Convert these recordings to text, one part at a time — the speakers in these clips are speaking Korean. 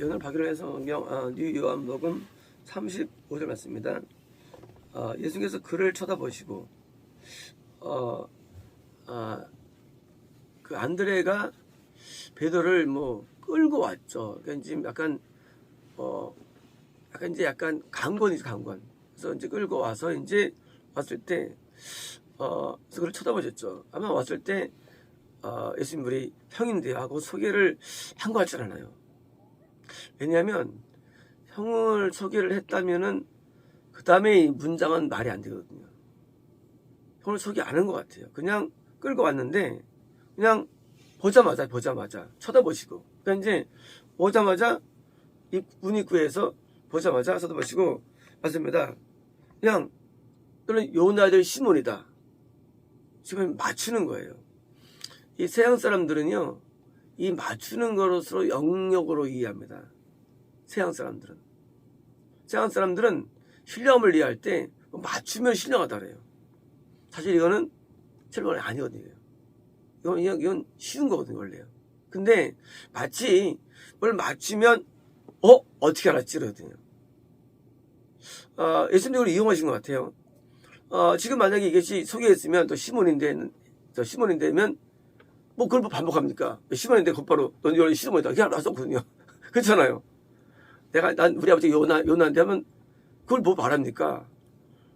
오늘 박일원의 성경 뉴 요한복음 35절 말씀입니다. 예수님께서 그를 쳐다보시고 그 안드레가 베드로를 끌고 왔죠. 그러니까 지금 약간 강권이죠, 강권. 그래서 이제 끌고 와서 이제 왔을 때 그래서 그를 쳐다보셨죠. 아마 왔을 때 예수님 우리 형인데 하고 소개를 한 것 같지 않아요. 왜냐하면 형을 소개를 했다면은 그 다음에 이 문장은 말이 안 되거든요. 형을 소개 안 한 것 같아요. 그냥 끌고 왔는데 그냥 보자마자 쳐다보시고, 그러니까 이제 오자마자 문 입구에서 보자마자 쳐다보시고 맞습니다. 그냥 너는 요나 아들 시몬이다. 지금 맞추는 거예요. 이 서양 사람들은요, 이 맞추는 것으로 영역으로 이해합니다. 서양 사람들은 신령함을 이해할 때 맞추면 신령하다 그래요. 사실 이거는 실물이 아니거든요. 이건 쉬운 거거든요, 원래요. 근데 마치 뭘 맞추면 어떻게 알았지 그러거든요. 예수님이 그걸 이용하신 것 같아요. 지금 만약에 이것이 소개했으면 또 시몬인데면 그걸 반복합니까? 시몬인데 곧바로 넌 이런 시몬이다 그냥 놨었거든요. 그렇잖아요. 난 우리 아버지 요나한테 하면 그걸 말합니까?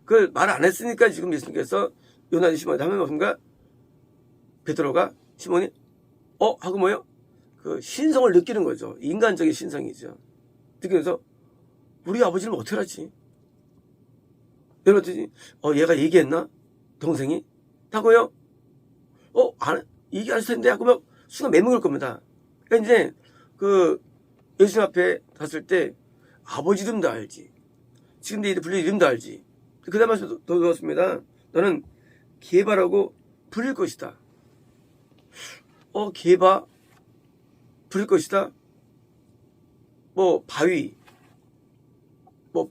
그걸 말 안 했으니까 지금 예수님께서 요나한테 시몬한테 하면 뭔가 베드로가 시몬이 하고 뭐요? 그 신성을 느끼는 거죠. 인간적인 신성이죠. 느끼면서 우리 아버지는 어떻게 알았지? 이러더니 얘가 얘기했나? 동생이? 하고요. 얘기 안 했을 텐데 하고 순간 매먹을 겁니다. 그러니까 이제 그 예수님 앞에 갔을 때 아버지 이름도 알지. 지금 내 불릴 이름도 알지. 그 다음 말씀 더 넣었습니다. 너는 게바라고 부릴 것이다. 게바 부릴 것이다. 바위,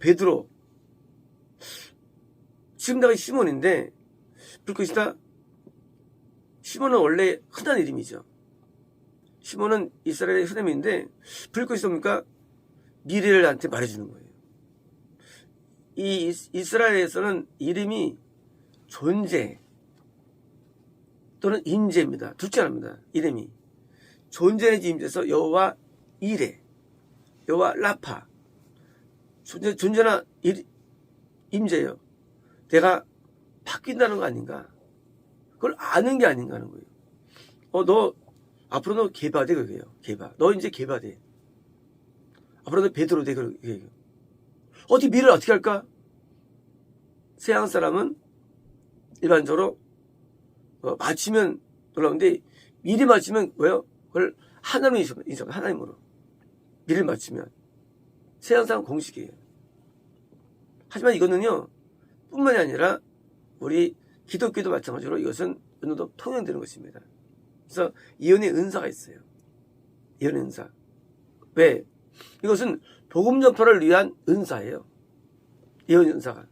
베드로. 지금 내가 시몬인데 부릴 것이다. 시몬은 원래 흔한 이름이죠. 시몬은 이스라엘의 흔한 이름인데 부릴 것이 뭡니까? 미래를 나한테 말해주는 거예요. 이 이스라엘에서는 이름이 존재 또는 임재입니다. 둘째 하나입니다. 이름이 존재의 임재에서 여호와 이레, 여호와 라파. 존재나 임재예요. 내가 바뀐다는 거 아닌가? 그걸 아는 게 아닌가 하는 거예요. 너 앞으로 너 게바 돼 그게요. 게바. 너 이제 게바 돼. 앞으로 너 베드로 돼 그게요. 어떻게 미래를 어떻게 할까? 서양 사람은 일반적으로 맞히면 놀라운데 미리 맞히면 뭐예요? 그걸 하나님으로 인정, 하나님으로. 미리를 맞히면 서양 사람 공식이에요. 하지만 이거는요 뿐만이 아니라 우리 기독교도 마찬가지로 이것은 어느 정도 통용되는 것입니다. 그래서 예언의 은사가 있어요. 예언의 은사. 왜? 이것은 복음 전파를 위한 은사예요. 예언 은사가.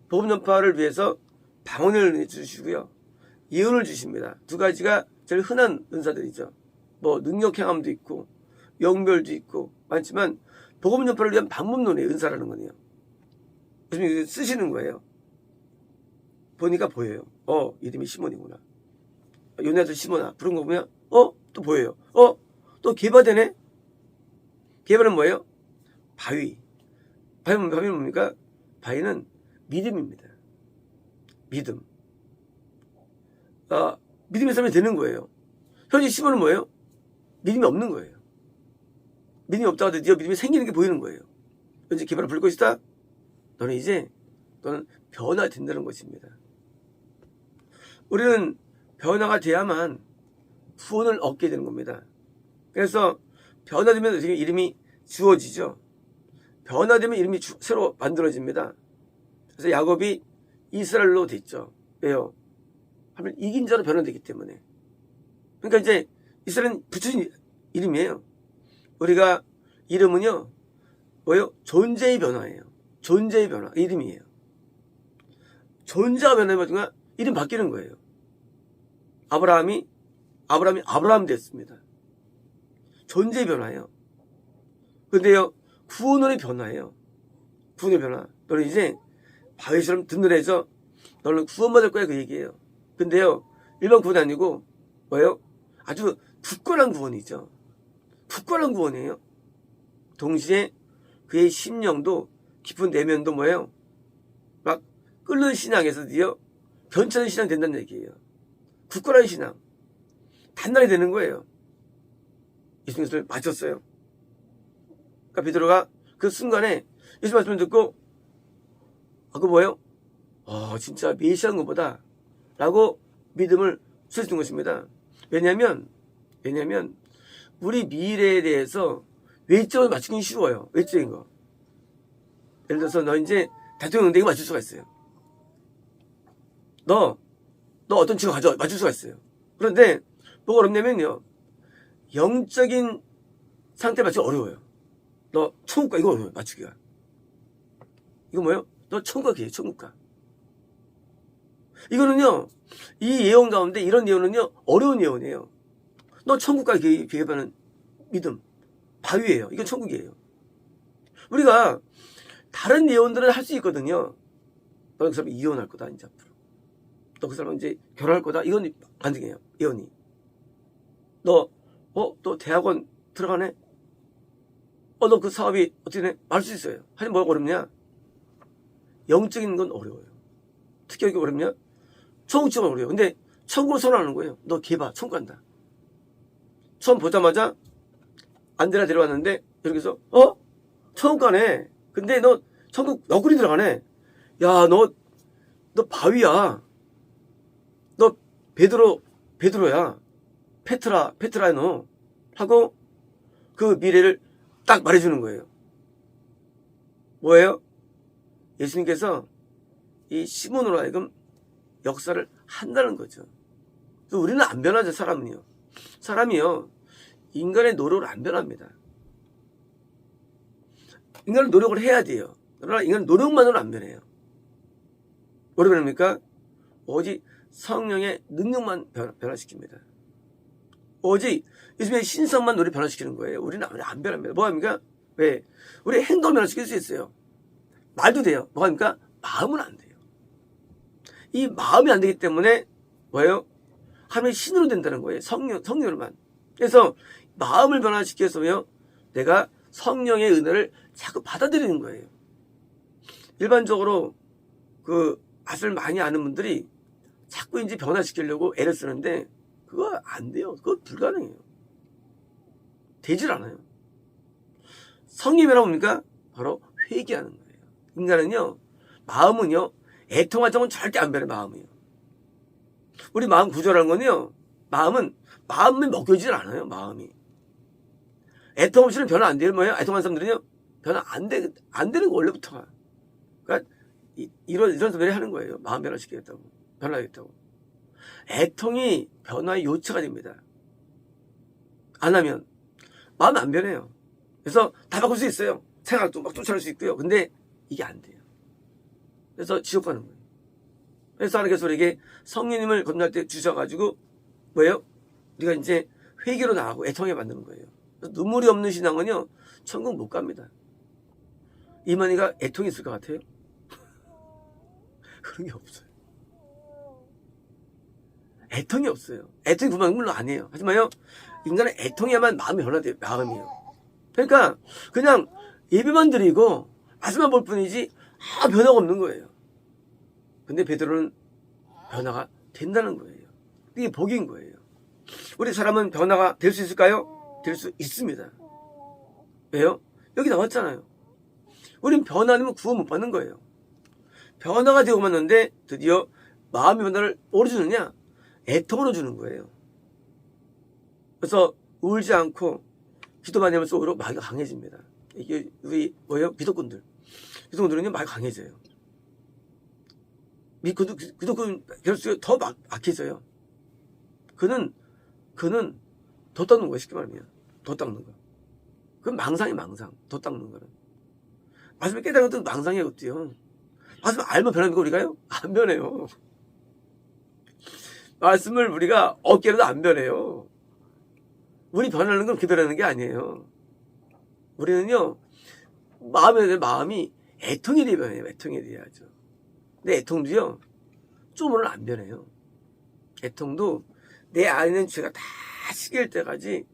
복음 전파를 위해서 방언을 주시고요. 예언을 주십니다. 두 가지가 제일 흔한 은사들이죠. 능력 행함도 있고 영별도 있고 많지만 복음 전파를 위한 방법론의 은사라는 거네요. 그래서 쓰시는 거예요. 보니까 보여요. 이름이 시몬이구나. 요나도 시몬아. 부른 거 보면 또 보여요. 또 게바되네. 게바는 뭐예요? 바위. 바위는 뭡니까? 바위는 믿음입니다. 믿음. 믿음의 삶이 되는 거예요. 현재 시몬은 뭐예요? 믿음이 없는 거예요. 믿음이 없다고 해도 네 믿음이 생기는 게 보이는 거예요. 현재 게바를 부를 것이다. 너는 변화된다는 것입니다. 우리는 변화가 돼야만 구원을 얻게 되는 겁니다. 그래서 변화되면 이름이 주어지죠. 변화되면 이름이 새로 만들어집니다. 그래서 야곱이 이스라엘로 됐죠. 왜요? 하면 이긴 자로 변화되기 때문에. 그러니까 이제 이스라엘은 붙여진 이름이에요. 우리가 이름은요 뭐예요? 존재의 변화예요. 존재의 변화, 이름이에요. 존재가 변화하면 이름 바뀌는 거예요. 아브라함이 아브라함 됐습니다. 존재의 변화예요. 근데요, 구원의 변화예요. 구원의 변화. 너는 이제 바위처럼 든든해져. 너는 구원받을 거야, 그 얘기예요. 근데요, 일반 구원이 아니고 뭐예요? 아주 굳건한 구원이죠. 굳건한 구원이에요. 동시에 그의 심령도 깊은 내면도 뭐예요? 막 끓는 신앙에서 드디어 괜찮은 신앙 된다는 얘기예요. 굳건한 신앙. 단단히 되는 거예요. 예수님을 맞췄어요. 그러니까 베드로가 그 순간에 예수 말씀을 듣고 그거 뭐예요? 진짜 메시아인 것보다 라고 믿음을 주신 것입니다. 왜냐하면 우리 미래에 대해서 외적으로 맞추기는 쉬워요. 외적인 거. 예를 들어서 너 이제 대통령 되게 맞출 수가 있어요. 너 어떤 직업 가져 맞출 수가 있어요. 그런데 뭐가 어렵냐면요, 영적인 상태 맞추기 어려워요. 너 천국가 이거 어려워요, 맞추기가. 이거 뭐예요? 너 천국가 기회, 천국가. 이거는요, 이 예언 가운데 이런 예언은요, 어려운 예언이에요. 너 천국가 기회받는 믿음, 바위예요. 이건 천국이에요. 우리가 다른 예언들은 할 수 있거든요. 너 그 사람 이혼할 거다, 이제 앞으로. 너 그 사람 이제 결혼할 거다. 이건 안 되겠네요, 예언이. 너 대학원 들어가네? 너 그 사업이 어떻게 돼? 말 수 있어요. 하지만 뭐가 어렵냐? 영적인 건 어려워요. 특히 여기 어렵냐? 천국지가 어려워요. 근데 천국을 선언하는 거예요. 너 개봐, 천국 간다. 처음 보자마자 안데라 데려왔는데 여기서 천국 가네. 근데 너 천국 너구리 들어가네. 야, 너 바위야. 너 베드로야. 페트라야 너. 하고 그 미래를 딱 말해주는 거예요. 뭐예요? 예수님께서 이 시몬으로 하여금 역사를 한다는 거죠. 우리는 안 변하죠, 사람은요. 사람이요, 인간의 노력을 안 변합니다. 인간은 노력을 해야 돼요. 그러나 인간은 노력만으로는 안 변해요. 뭐로 변합니까? 오직 성령의 능력만 변화시킵니다. 오직 예수님의 신성만 우리 변화시키는 거예요. 우리는 안 변합니다. 뭐합니까? 왜? 우리 행동을 변화시킬 수 있어요. 말도 돼요. 뭐합니까? 마음은 안 돼요. 이 마음이 안 되기 때문에 뭐예요? 하나님의 신으로 된다는 거예요. 성령으로만. 그래서 마음을 변화시켜서요, 내가 성령의 은혜를 자꾸 받아들이는 거예요. 일반적으로 그 맛을 많이 아는 분들이 자꾸 이제 변화시키려고 애를 쓰는데 그거 안 돼요. 그거 불가능해요. 되질 않아요. 성령이라고 뭡니까? 바로 회개하는 거예요. 인간은요, 마음은요, 애통한 적은 절대 안 변해, 마음이요. 우리 마음 구조라는 건요, 마음이 먹혀지질 않아요, 마음이. 애통 없이는 변화 안 돼요. 뭐예요? 애통한 사람들은요, 변화 안 되는 거 원래부터가. 그러니까, 이런 소리 하는 거예요. 마음 변화시키겠다고. 변화하겠다고. 애통이 변화의 요체가 됩니다. 안 하면, 마음이 안 변해요. 그래서 다 바꿀 수 있어요. 생각도 막 쫓아낼 수 있고요. 근데 이게 안 돼요. 그래서 지옥 가는 거예요. 그래서 하나님께서 우리에게 성령님을 건널 때 주셔가지고 뭐예요? 우리가 이제 회개로 나가고 애통하게 만드는 거예요. 그래서 눈물이 없는 신앙은요, 천국 못 갑니다. 이만희가 애통이 있을 것 같아요? 그런 게 없어요. 애통이 없어요. 애통이 분명한 물론 아니에요. 하지만요, 인간은 애통해야만 마음이 변화돼요. 마음이요. 그러니까 그냥 예배만 드리고 말씀만 볼 뿐이지 변화가 없는 거예요. 근데 베드로는 변화가 된다는 거예요. 이게 복인 거예요. 우리 사람은 변화가 될 수 있을까요? 될 수 있습니다. 왜요? 여기 나왔잖아요. 우린 변화 아니면 구원 못 받는 거예요. 변화가 되고 맞는데 드디어 마음의 변화를 뭐로 주느냐? 애통으로 주는 거예요. 그래서 울지 않고 기도만 하면서 오히려 마귀가 강해집니다. 이게 우리 뭐예요? 기독군들은요, 마귀가 강해져요. 기독군 결수가 더 막혀져요. 그는 더 닦는 거예요. 쉽게 말하면 더 닦는 거. 그건 망상이 망상. 더 닦는 거는. 말씀을 깨달은 것도 망상이에요. 그것도요. 말씀을 알면 변합니까 우리가요? 안 변해요. 말씀을 우리가 어깨로도 안 변해요. 우리 변하는 건 그렇게 변하는 게 아니에요. 우리는요, 마음이 애통이 돼야 변해요. 애통이 돼야죠. 근데 애통도요, 좀은 안 변해요. 애통도 내 안에는 죄가 다 시길 때까지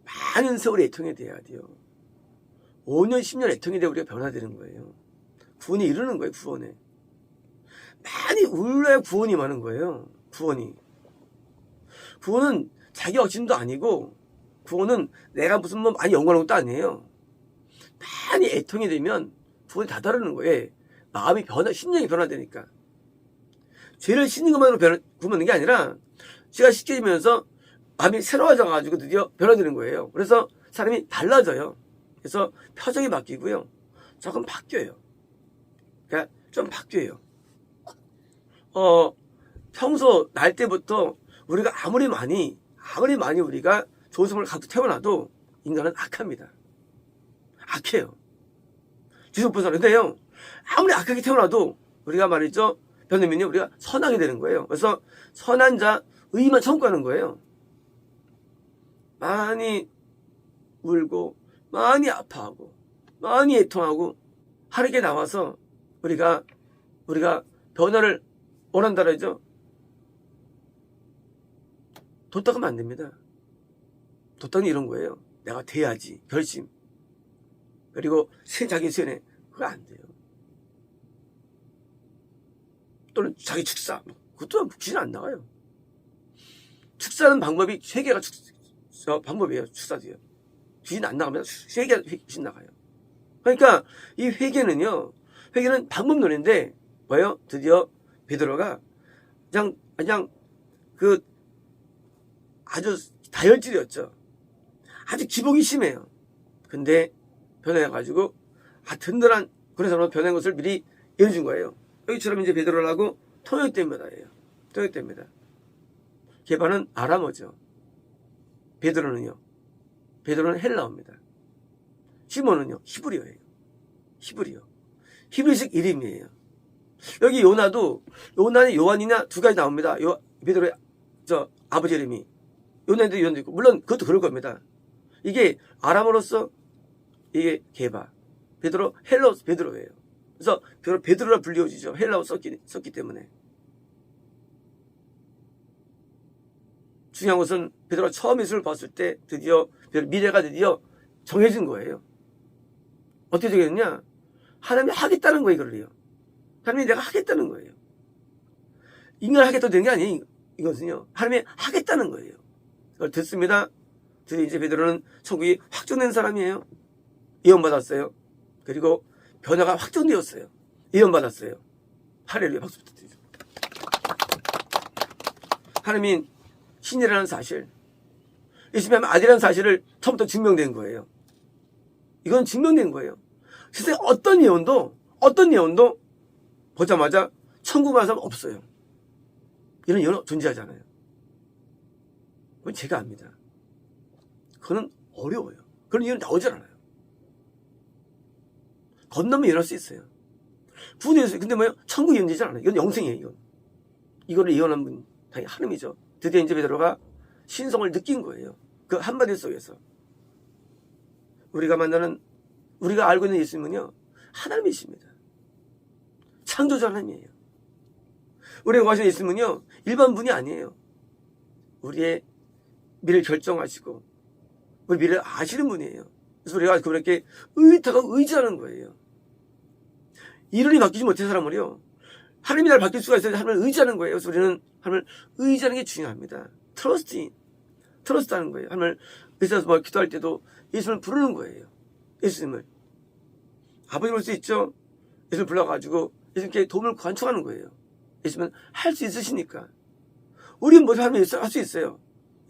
많은 세월이 애통이 돼야 돼요. 5년, 10년 애통이 되고 우리가 변화되는 거예요. 구원이 이르는 거예요, 구원에. 많이 울려야 구원이 많은 거예요, 구원이. 구원은 자기 억진도 아니고, 구원은 내가 무슨 뭐 많이 연구하는 것도 아니에요. 많이 애통이 되면 구원이 다 다르는 거예요. 마음이 심령이 변화되니까. 죄를 씻는 것만으로 구원하는 게 아니라, 죄가 씻겨지면서 마음이 새로워져가지고 드디어 변화되는 거예요. 그래서 사람이 달라져요. 그래서 표정이 바뀌고요. 조금 바뀌어요. 그러니까 좀 바뀌어요. 평소 날 때부터 우리가 아무리 많이 우리가 조성을 갖고 태어나도 인간은 악합니다. 악해요. 지속분사인데요. 아무리 악하게 태어나도 우리가 말이죠. 변하면요. 우리가 선하게 되는 거예요. 그래서 선한 자 의만 청구하는 거예요. 많이 울고 많이 아파하고 많이 애통하고 하루에 나와서 우리가 변화를 원한다 그러죠. 도딱하면 안 됩니다. 도딱은 이런 거예요. 내가 돼야지. 결심. 그리고 자기 세뇌. 그거 안 돼요. 또는 자기 축사. 그것도 귀신 안 나가요. 축사는 방법이 3개가 방법이에요. 축사도요. 귀신 안 나가면 3개가 귀신 나가요. 그러니까 이 회개는 방법론인데 뭐예요? 드디어 베드로가 그냥 아주 다혈질이었죠. 아주 기복이 심해요. 근데 변해가지고 든든한 그런 사람으로 변한 것을 미리 예언해준 거예요. 여기처럼 이제 베드로라고 통역됩니다예요. 통역됩니다. 게바는 아람어죠. 베드로는 헬라어입니다. 시몬은요 히브리어예요. 히브리식 이름이에요. 여기 요나는 요한이냐 두 가지 나옵니다. 베드로의 아버지 이름이 요나도 있고 물론 그것도 그럴 겁니다. 이게 아람어로서 이게 게바 베드로 헬라어 베드로예요. 그래서 베드로라 불리워지죠. 헬라어 썼기 때문에. 중요한 것은 베드로가 처음 예수를 봤을 때 드디어 미래가 드디어 정해진 거예요. 어떻게 되겠느냐? 하나님이 하겠다는 거예요, 이거를요. 하나님이 내가 하겠다는 거예요. 인간을 하겠다고 되는 게 아니에요. 이것은요. 하나님이 하겠다는 거예요. 그걸 듣습니다. 드디어 이제 베드로는 천국이 확정된 사람이에요. 예언받았어요. 그리고 변화가 확정되었어요. 예언받았어요. 할렐루야 박수 부탁드리죠. 하나님이 신이라는 사실, 예수님의 아들이라는 사실을 처음부터 증명된 거예요. 이건 증명된 거예요. 세상에 어떤 예언도 보자마자 천국 가는 사람 없어요. 이런 예언 존재하잖아요. 그건 제가 압니다. 그거는 어려워요. 그런 예언 나오질 않아요. 건너면 예언할 수 있어요. 구원이 있어요. 근데 뭐예요? 천국 예언되지 않아요. 이건 영생이에요. 이거를 예언한 분 당연히 하나님이죠. 드디어 이제 베드로가 신성을 느낀 거예요. 그 한마디 속에서. 우리가 알고 있는 예수님은요, 하나님이십니다. 창조자 하나님이에요. 우리가 구하시는 예수님은요, 일반 분이 아니에요. 우리의 미래를 결정하시고, 우리 미래를 아시는 분이에요. 그래서 우리가 그렇게 의지하는 거예요. 이론이 바뀌지 못한 사람을요, 하나님이 날 바뀔 수가 있어야 하나님을 의지하는 거예요. 그래서 우리는 하나님을 의지하는 게 중요합니다. 트러스트하는 거예요. 하나님을 의지해서 기도할 때도 예수님을 부르는 거예요. 예수님을. 아버지 볼 수 있죠? 예수님을 불러가지고 예수님께 도움을 간청하는 거예요. 예수님은 할 수 있으시니까. 우리는 뭐든 할 수 있어요.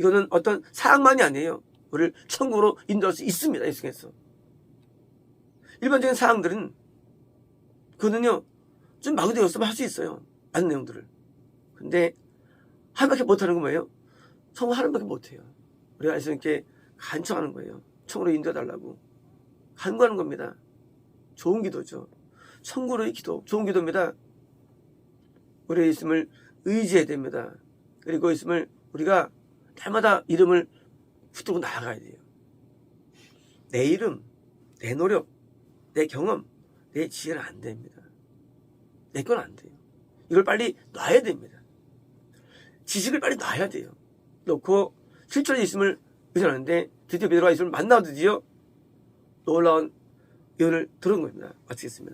이거는 어떤 사항만이 아니에요. 우리를 천국으로 인도할 수 있습니다. 예수님께서. 일반적인 사항들은 그거는요, 좀 마구되어 없으면 할 수 있어요. 많은 내용들을. 근데 하나밖에 못하는 건 뭐예요? 천국 하나밖에 못해요. 우리가 예수님께 간청하는 거예요. 천국으로 인도해달라고. 간구하는 겁니다. 좋은 기도죠. 천국으로의 기도, 좋은 기도입니다. 우리의 예수님을 의지해야 됩니다. 그리고 예수님을 우리가 날마다 이름을 붙들고 나아가야 돼요. 내 이름, 내 노력, 내 경험, 내 지혜는 안 됩니다. 내 건 안 돼요. 이걸 빨리 놔야 됩니다. 지식을 빨리 놔야 돼요. 놓고 실존의 예수님을 의존하는데 드디어 베드로가 예수님을 만나고 드디어 놀라운 예언을 들은 겁니다. 마치겠습니다.